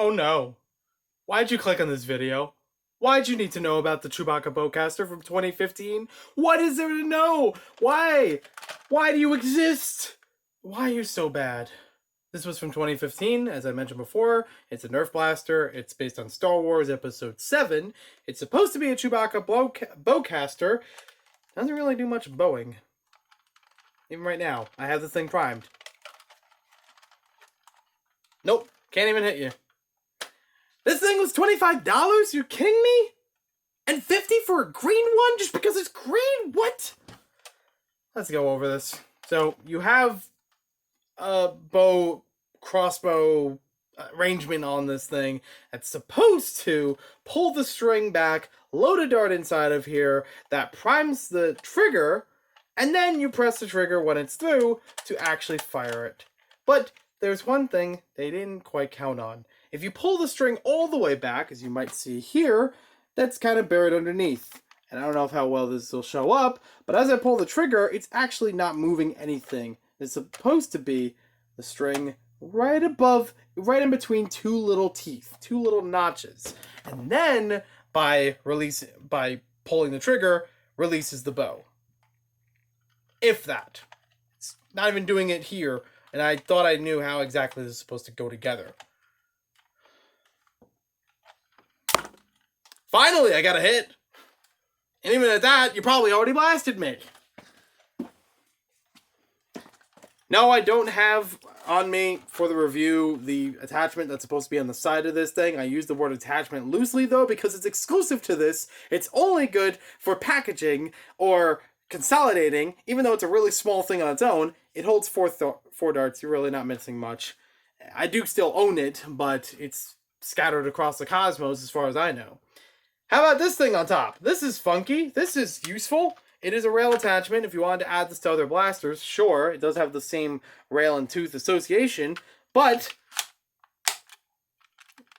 Oh no. Why'd you click on this video? Why'd you need to know about the Chewbacca Bowcaster from 2015? What is there to know? Why? Why do you exist? Why are you so bad? This was from 2015, as I mentioned before. It's a Nerf blaster. It's based on Star Wars Episode 7. It's supposed to be a Chewbacca bowcaster. Doesn't really do much bowing. Even right now, I have the thing primed. Nope, can't even hit you. This thing was $25? You kidding me? And $50 for a green one just because it's green? What? Let's go over this. So you have a crossbow arrangement on this thing that's supposed to pull the string back, load a dart inside of here that primes the trigger, and then you press the trigger when it's through to actually fire it. But there's one thing they didn't quite count on. If you pull the string all the way back, as you might see here, that's kind of buried underneath. And I don't know how well this will show up, but as I pull the trigger, it's actually not moving anything. It's supposed to be the string right above, right in between two little teeth, two little notches. And then, by pulling the trigger, releases the bow. If that. It's not even doing it here, and I thought I knew how exactly this is supposed to go together. Finally, I got a hit. And even at that, you probably already blasted me. No, I don't have on me for the review the attachment that's supposed to be on the side of this thing. I use the word attachment loosely, though, because it's exclusive to this. It's only good for packaging or consolidating. Even though it's a really small thing on its own, it holds four darts. You're really not missing much. I do still own it, but it's scattered across the cosmos as far as I know. How about this thing on top? This is funky. This is useful. It is a rail attachment. If you wanted to add this to other blasters, sure. It does have the same rail and tooth association, but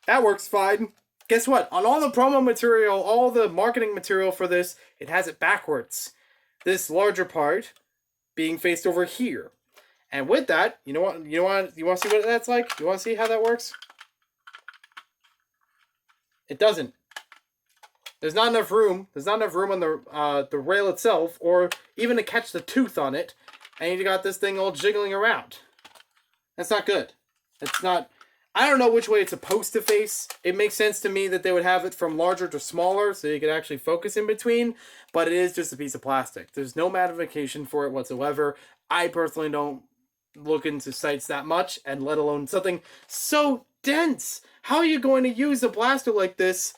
that works fine. Guess what? On all the promo material, all the marketing material for this, it has it backwards. This larger part being faced over here. And with that, you want to see what that's like? You want to see how that works? It doesn't. There's not enough room. There's not enough room on the rail itself, or even to catch the tooth on it. And you got this thing all jiggling around. That's not good. It's not. I don't know which way it's supposed to face. It makes sense to me that they would have it from larger to smaller, so you could actually focus in between. But it is just a piece of plastic. There's no magnification for it whatsoever. I personally don't look into sights that much, and let alone something so dense. How are you going to use a blaster like this?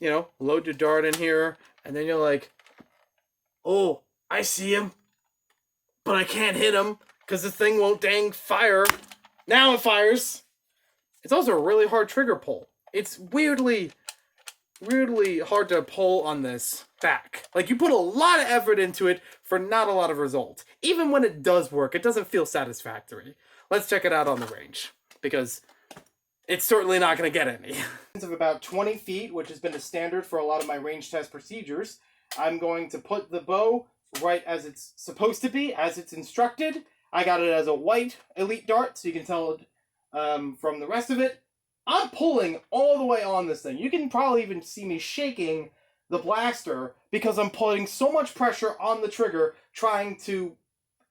You know, load your dart in here, and then you're like, oh, I see him, but I can't hit him because the thing won't dang fire. Now it fires. It's also a really hard trigger pull. It's weirdly hard to pull on this back. Like, you put a lot of effort into it for not a lot of result. Even when it does work, it doesn't feel satisfactory. Let's check it out on the range, because it's certainly not going to get any. Of about 20 feet, which has been a standard for a lot of my range test procedures, I'm going to put the bow right as it's supposed to be, as it's instructed. I got it as a white elite dart, so you can tell from the rest of it. I'm pulling all the way on this thing. You can probably even see me shaking the blaster because I'm putting so much pressure on the trigger trying to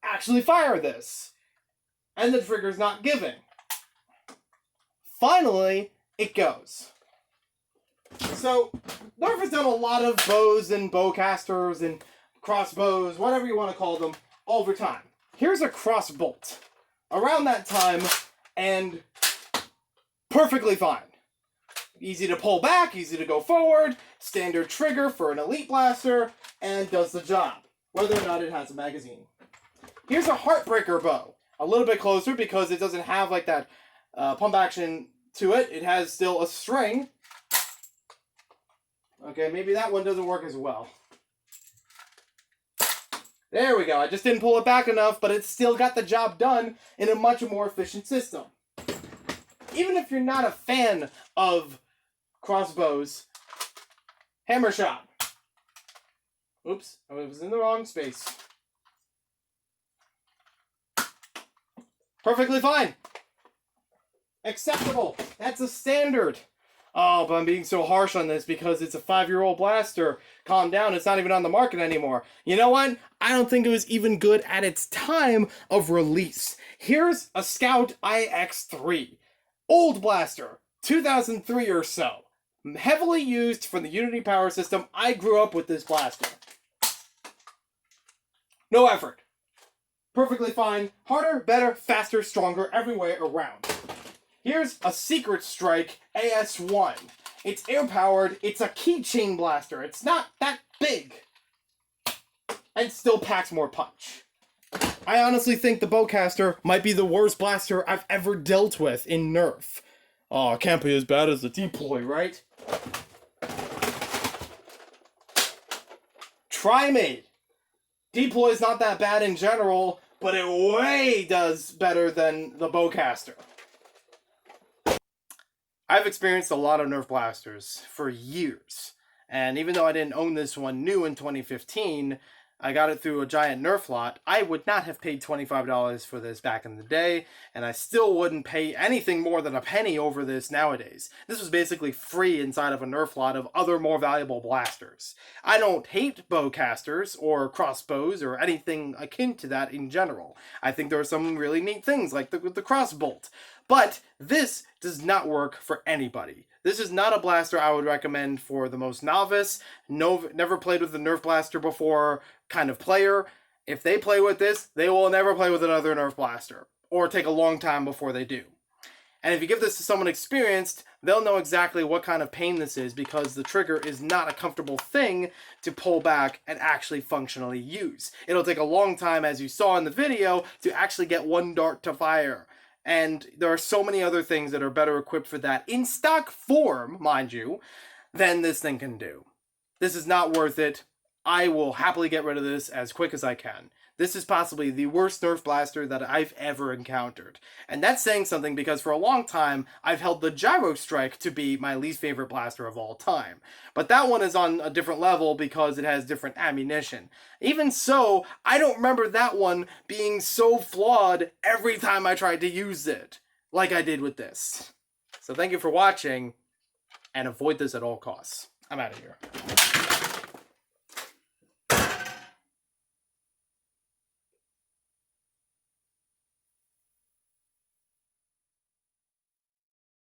actually fire this. And the trigger's not giving. Finally, it goes. So, NERF has done a lot of bows and bowcasters and crossbows, whatever you want to call them, over time. Here's a crossbolt. Around that time, and perfectly fine. Easy to pull back, easy to go forward, standard trigger for an elite blaster, and does the job, whether or not it has a magazine. Here's a heartbreaker bow. A little bit closer because it doesn't have like that pump action to it. It has still a string. Okay, maybe that one doesn't work as well. There we go. I just didn't pull it back enough, but it's still got the job done in a much more efficient system. Even if you're not a fan of crossbows, hammer shot. Oops, I was in the wrong space. Perfectly fine. Acceptable. That's a standard. Oh, but I'm being so harsh on this because it's a 5-year-old blaster. Calm down, it's not even on the market anymore. You know what? I don't think it was even good at its time of release. Here's a Scout IX3. Old blaster, 2003 or so. Heavily used for the Unity power system. I grew up with this blaster. No effort. Perfectly fine. Harder, better, faster, stronger, every way around. Here's a Secret Strike AS1. It's air-powered, it's a keychain blaster. It's not that big. And still packs more punch. I honestly think the Bowcaster might be the worst blaster I've ever dealt with in NERF. Oh, it can't be as bad as the Deploy, right? Tri-Made. Deploy is not that bad in general, but it way does better than the Bowcaster. I've experienced a lot of Nerf blasters for years, and even though I didn't own this one new in 2015, I got it through a giant Nerf lot. I would not have paid $25 for this back in the day, and I still wouldn't pay anything more than a penny over this nowadays. This was basically free inside of a Nerf lot of other more valuable blasters. I don't hate bowcasters or crossbows or anything akin to that in general. I think there are some really neat things like the crossbolt. But this does not work for anybody. This is not a blaster I would recommend for the most novice, never played with a Nerf blaster before kind of player. If they play with this, they will never play with another Nerf blaster, or take a long time before they do. And if you give this to someone experienced, they'll know exactly what kind of pain this is because the trigger is not a comfortable thing to pull back and actually functionally use. It'll take a long time, as you saw in the video, to actually get one dart to fire. And there are so many other things that are better equipped for that, in stock form, mind you, than this thing can do. This is not worth it. I will happily get rid of this as quick as I can. This is possibly the worst Nerf blaster that I've ever encountered. And that's saying something because for a long time, I've held the Gyro Strike to be my least favorite blaster of all time. But that one is on a different level because it has different ammunition. Even so, I don't remember that one being so flawed every time I tried to use it, like I did with this. So thank you for watching, and avoid this at all costs. I'm out of here.